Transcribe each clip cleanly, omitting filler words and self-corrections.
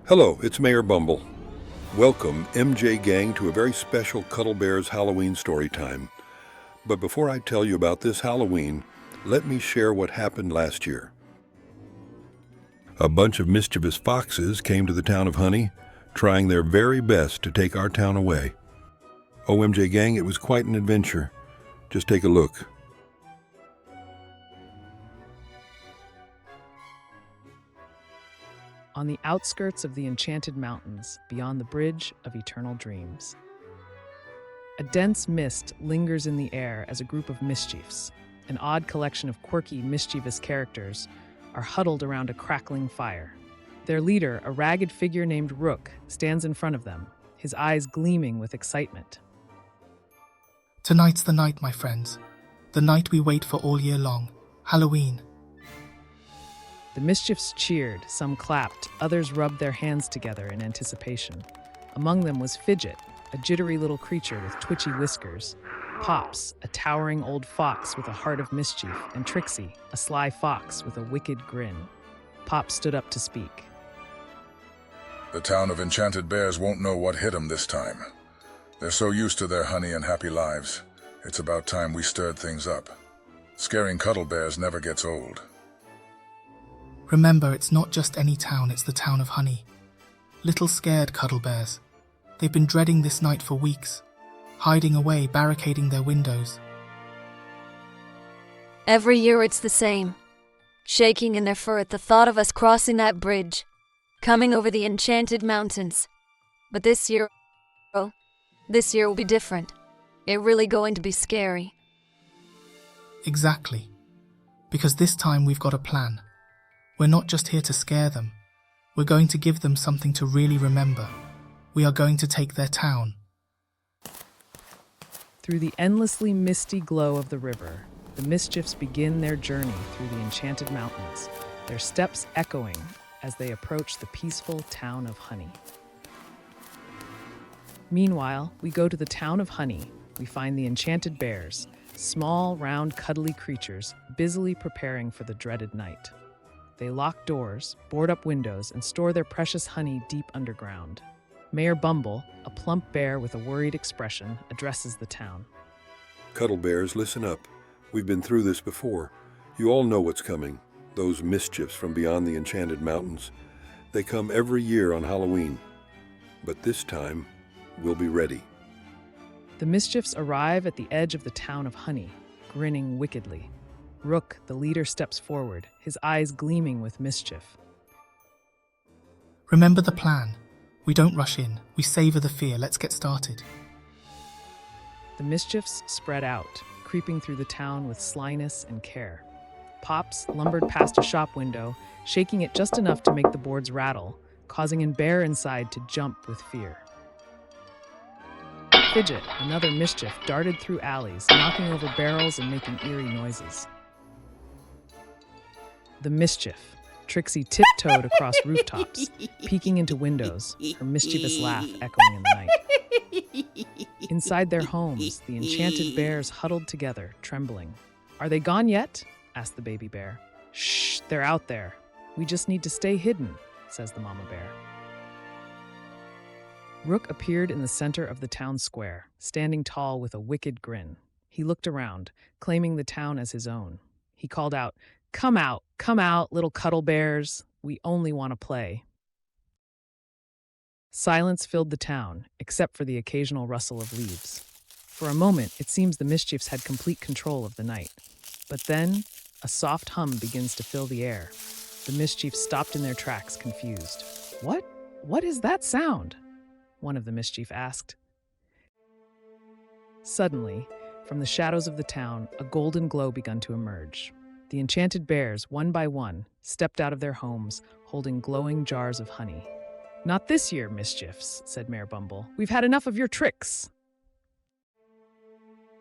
Hello, it's Mayor Bumble. Welcome, MJ Gang, to a very special Cuddle Bears Halloween story time. But before I tell you about this Halloween, let me share what happened last year. A bunch of mischievous foxes came to the town of Honey, trying their very best to take our town away. Oh, MJ Gang, it was quite an adventure. Just take a look. On the outskirts of the Enchanted Mountains, beyond the Bridge of Eternal Dreams. A dense mist lingers in the air as a group of mischiefs, an odd collection of quirky, mischievous characters, are huddled around a crackling fire. Their leader, a ragged figure named Rook, stands in front of them, his eyes gleaming with excitement. Tonight's the night, my friends. The night we wait for all year long. Halloween. The mischiefs cheered, some clapped, others rubbed their hands together in anticipation. Among them was Fidget, a jittery little creature with twitchy whiskers, Pops, a towering old fox with a heart of mischief, and Trixie, a sly fox with a wicked grin. Pop stood up to speak. The town of Enchanted Bears won't know what hit them this time. They're so used to their honey and happy lives. It's about time we stirred things up. Scaring Cuddle Bears never gets old. Remember, it's not just any town, it's the town of Honey. Little scared Cuddle Bears. They've been dreading this night for weeks, hiding away, barricading their windows. Every year it's the same, shaking in their fur at the thought of us crossing that bridge, coming over the Enchanted Mountains. But this year will be different. It's really going to be scary. Exactly. Because this time we've got a plan. We're not just here to scare them. We're going to give them something to really remember. We are going to take their town. Through the endlessly misty glow of the river, the mischiefs begin their journey through the Enchanted Mountains, their steps echoing as they approach the peaceful town of Honey. Meanwhile, we go to the town of Honey. We find the Enchanted Bears, small, round, cuddly creatures, busily preparing for the dreaded night. They lock doors, board up windows, and store their precious honey deep underground. Mayor Bumble, a plump bear with a worried expression, addresses the town. Cuddle Bears, listen up. We've been through this before. You all know what's coming. Those mischiefs from beyond the Enchanted Mountains. They come every year on Halloween. But this time, we'll be ready. The mischiefs arrive at the edge of the town of Honey, grinning wickedly. Rook, the leader, steps forward, his eyes gleaming with mischief. Remember the plan. We don't rush in. We savor the fear. Let's get started. The mischiefs spread out, creeping through the town with slyness and care. Pops lumbered past a shop window, shaking it just enough to make the boards rattle, causing a bear inside to jump with fear. Fidget, another mischief, darted through alleys, knocking over barrels and making eerie noises. The mischief. Trixie tiptoed across rooftops, peeking into windows, her mischievous laugh echoing in the night. Inside their homes, the Enchanted Bears huddled together, trembling. "Are they gone yet?" asked the baby bear. "Shh, they're out there. We just need to stay hidden," says the mama bear. Rook appeared in the center of the town square, standing tall with a wicked grin. He looked around, claiming the town as his own. He called out, come out, little Cuddle Bears. We only want to play." Silence filled the town, except for the occasional rustle of leaves. For a moment, it seems the mischiefs had complete control of the night. But then, a soft hum begins to fill the air. The mischiefs stopped in their tracks, confused. What is that sound?" one of the mischief asked. Suddenly, from the shadows of the town, a golden glow began to emerge. The Enchanted Bears, one by one, stepped out of their homes, holding glowing jars of honey. "Not this year, mischiefs," said Mayor Bumble. "We've had enough of your tricks."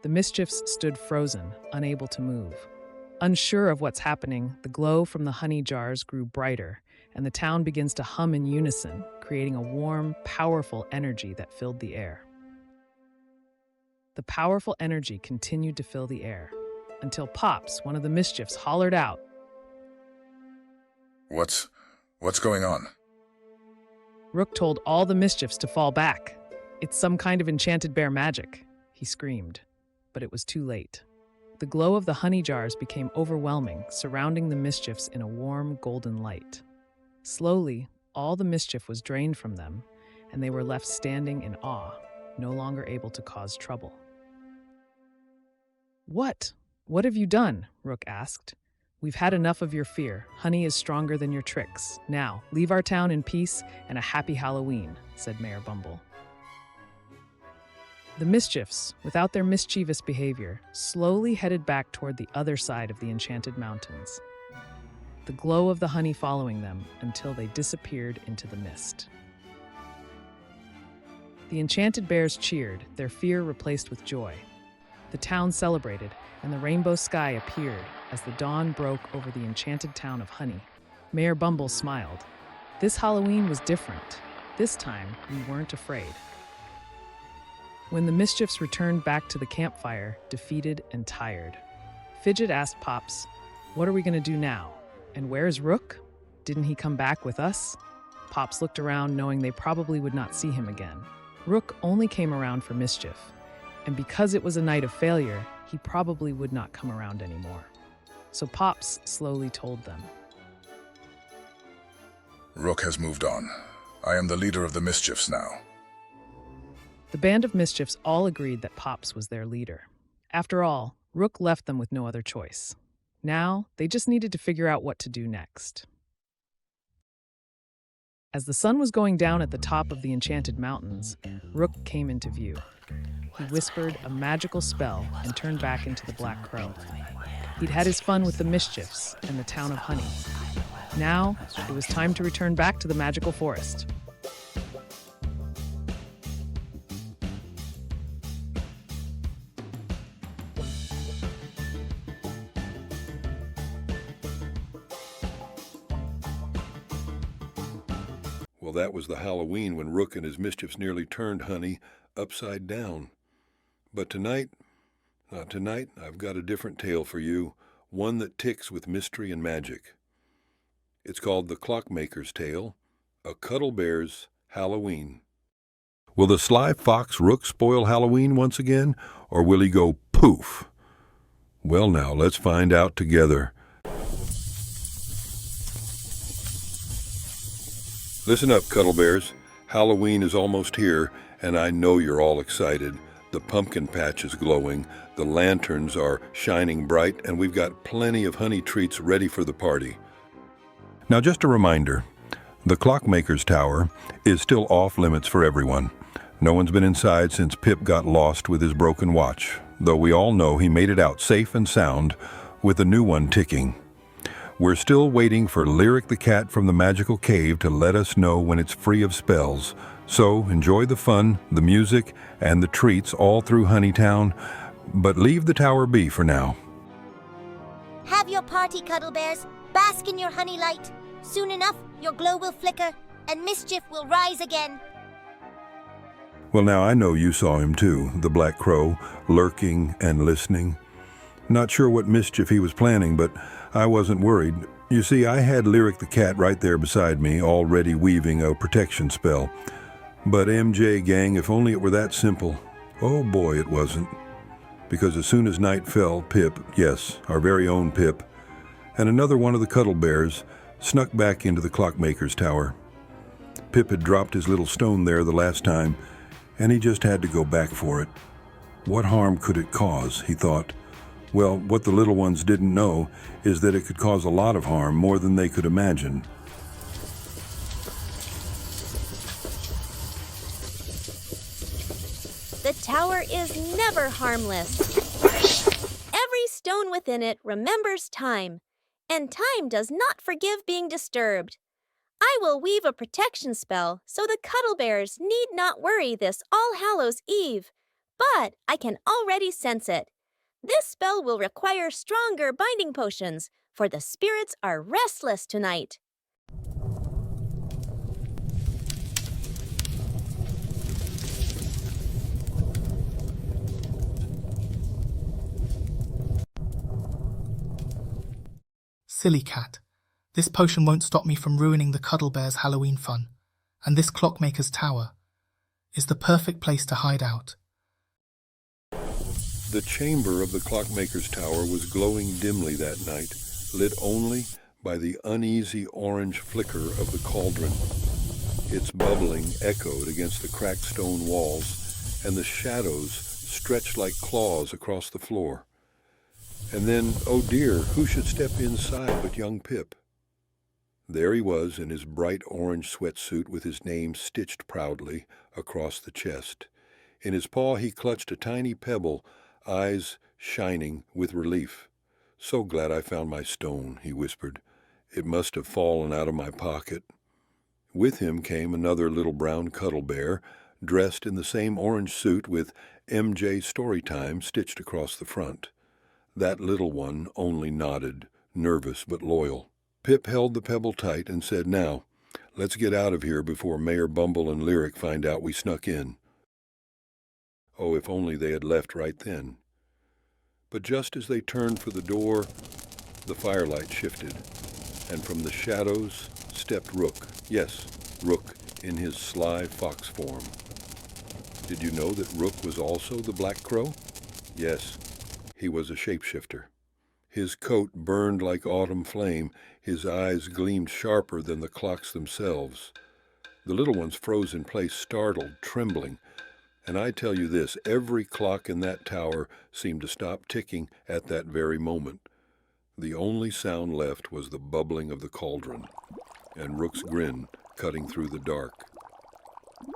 The mischiefs stood frozen, unable to move. Unsure of what's happening, the glow from the honey jars grew brighter, and the town begins to hum in unison, creating a warm, powerful energy that filled the air. The powerful energy continued to fill the air, until Pops, one of the mischiefs, hollered out, What's going on? Rook told all the Mischiefs to fall back. It's some kind of enchanted bear magic, he screamed. But it was too late. The glow of the honey jars became overwhelming, surrounding the Mischiefs in a warm, golden light. Slowly, all the mischief was drained from them, and they were left standing in awe, no longer able to cause trouble. What? What have you done? Rook asked. We've had enough of your fear. Honey is stronger than your tricks. Now, leave our town in peace and a happy Halloween, said Mayor Bumble. The Mischiefs, without their mischievous behavior, slowly headed back toward the other side of the enchanted mountains, the glow of the honey following them until they disappeared into the mist. The enchanted bears cheered, their fear replaced with joy. The town celebrated, and the rainbow sky appeared as the dawn broke over the enchanted town of Honey. Mayor Bumble smiled. This Halloween was different. This time, we weren't afraid. When the Mischiefs returned back to the campfire, defeated and tired, Fidget asked Pops, "What are we going to do now? And where's Rook? Didn't he come back with us?" Pops looked around, knowing they probably would not see him again. Rook only came around for mischief, and because it was a night of failure, he probably would not come around anymore. So Pops slowly told them. Rook has moved on. I am the leader of the Mischiefs now. The band of Mischiefs all agreed that Pops was their leader. After all, Rook left them with no other choice. Now, they just needed to figure out what to do next. As the sun was going down at the top of the enchanted mountains, Rook came into view. He whispered a magical spell and turned back into the Black Crow. He'd had his fun with the Mischiefs and the town of Honey. Now, it was time to return back to the magical forest. Well, that was the Halloween when Rook and his mischiefs nearly turned Honey upside down. But tonight I've got a different tale for you, one that ticks with mystery and magic. It's called The Clockmaker's Tale, A Cuddle Bears Halloween. Will the sly fox Rook spoil Halloween once again, or will he go poof? Well, now, let's find out together. Listen up, Cuddle Bears. Halloween is almost here, and I know you're all excited. The pumpkin patch is glowing, the lanterns are shining bright, and we've got plenty of honey treats ready for the party. Now, just a reminder, the Clockmaker's Tower is still off limits for everyone. No one's been inside since Pip got lost with his broken watch, though we all know he made it out safe and sound with a new one ticking. We're still waiting for Lyric the cat from the magical cave to let us know when it's free of spells. So enjoy the fun, the music, and the treats all through Honeytown, but leave the tower be for now. Have your party, Cuddle Bears. Bask in your honey light. Soon enough, your glow will flicker, and mischief will rise again. Well, now I know you saw him too, the Black Crow, lurking and listening. Not sure what mischief he was planning, but I wasn't worried. You see, I had Lyric the cat right there beside me, already weaving a protection spell. But MJ gang, if only it were that simple. Oh boy, it wasn't. Because as soon as night fell, Pip, yes, our very own Pip, and another one of the Cuddle Bears snuck back into the Clockmaker's Tower. Pip had dropped his little stone there the last time, and he just had to go back for it. What harm could it cause, he thought. Well, what the little ones didn't know is that it could cause a lot of harm, more than they could imagine. The tower is never harmless. Every stone within it remembers time, and time does not forgive being disturbed. I will weave a protection spell so the Cuddle Bears need not worry this All Hallows Eve, but I can already sense it. This spell will require stronger binding potions, for the spirits are restless tonight. Silly cat. This potion won't stop me from ruining the Cuddle Bears' Halloween fun. And this Clockmaker's tower is the perfect place to hide out. The chamber of the Clockmaker's tower was glowing dimly that night, lit only by the uneasy orange flicker of the cauldron. Its bubbling echoed against the cracked stone walls, and the shadows stretched like claws across the floor. And then, oh dear, who should step inside but young Pip? There he was in his bright orange sweatsuit with his name stitched proudly across the chest. In his paw he clutched a tiny pebble, eyes shining with relief. "So glad I found my stone," he whispered. "It must have fallen out of my pocket." With him came another little brown Cuddle Bear, dressed in the same orange suit with MJ Storytime stitched across the front. That little one only nodded, nervous but loyal. Pip held the pebble tight and said, "Now, let's get out of here before Mayor Bumble and Lyric find out we snuck in." Oh, if only they had left right then. But just as they turned for the door, the firelight shifted, and from the shadows stepped Rook. Yes, Rook in his sly fox form. Did you know that Rook was also the Black Crow? Yes, he was a shapeshifter. His coat burned like autumn flame, his eyes gleamed sharper than the clocks themselves. The little ones froze in place, startled, trembling. And I tell you this, every clock in that tower seemed to stop ticking at that very moment. The only sound left was the bubbling of the cauldron, and Rook's grin cutting through the dark.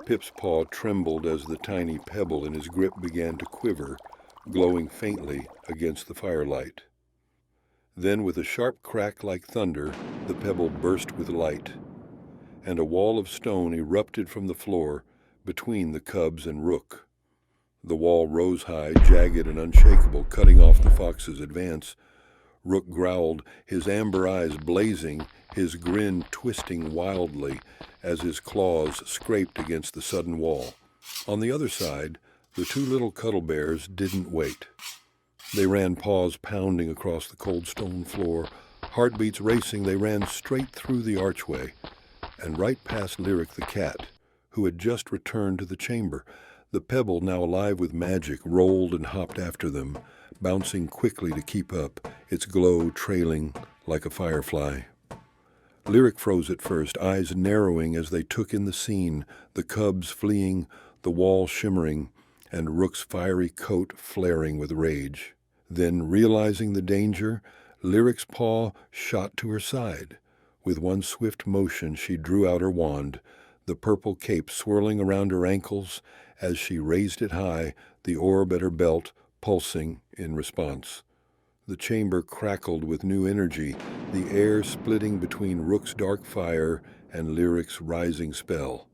Pip's paw trembled as the tiny pebble in his grip began to quiver, glowing faintly against the firelight. Then, with a sharp crack like thunder, the pebble burst with light, and a wall of stone erupted from the floor between the cubs and Rook. The wall rose high, jagged and unshakable, cutting off the fox's advance. Rook growled, his amber eyes blazing, his grin twisting wildly as his claws scraped against the sudden wall. On the other side, the two little Cuddle Bears didn't wait. They ran, paws pounding across the cold stone floor. Heartbeats racing, they ran straight through the archway and right past Lyric the cat, who had just returned to the chamber. The pebble, now alive with magic, rolled and hopped after them, bouncing quickly to keep up, its glow trailing like a firefly. Lyric froze at first, eyes narrowing as they took in the scene, the cubs fleeing, the wall shimmering, and Rook's fiery coat flaring with rage. Then, realizing the danger, Lyric's paw shot to her side. With one swift motion, she drew out her wand, the purple cape swirling around her ankles as she raised it high, the orb at her belt pulsing in response. The chamber crackled with new energy, the air splitting between Rook's dark fire and Lyric's rising spell.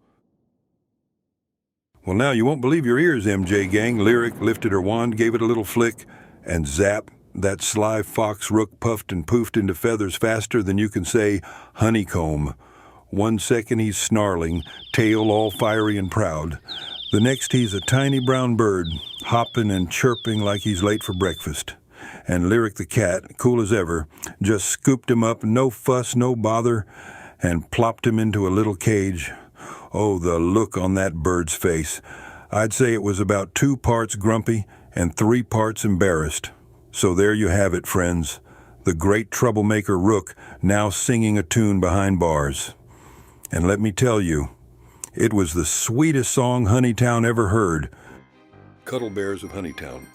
"Well, now you won't believe your ears, MJ gang." Lyric lifted her wand, gave it a little flick, and zap, that sly fox Rook puffed and poofed into feathers faster than you can say honeycomb. 1 second he's snarling, tail all fiery and proud. The next he's a tiny brown bird, hopping and chirping like he's late for breakfast. And Lyric the cat, cool as ever, just scooped him up, no fuss, no bother, and plopped him into a little cage. Oh, the look on that bird's face. I'd say it was about 2 parts grumpy and 3 parts embarrassed. So there you have it, friends. The great troublemaker Rook now singing a tune behind bars. And let me tell you, it was the sweetest song Honeytown ever heard. Cuddle Bears of Honeytown.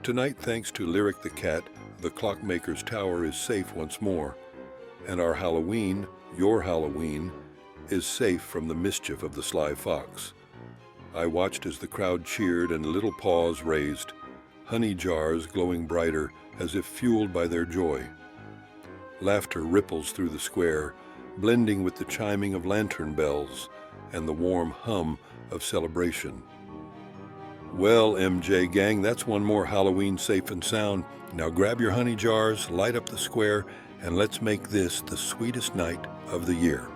Tonight, thanks to Lyric the cat, the Clockmaker's tower is safe once more, and our Halloween, your Halloween, is safe from the mischief of the sly fox. I watched as the crowd cheered and little paws raised, honey jars glowing brighter as if fueled by their joy. Laughter ripples through the square, blending with the chiming of lantern bells and the warm hum of celebration. Well, MJ gang, that's one more Halloween safe and sound. Now grab your honey jars, light up the square, and let's make this the sweetest night of the year.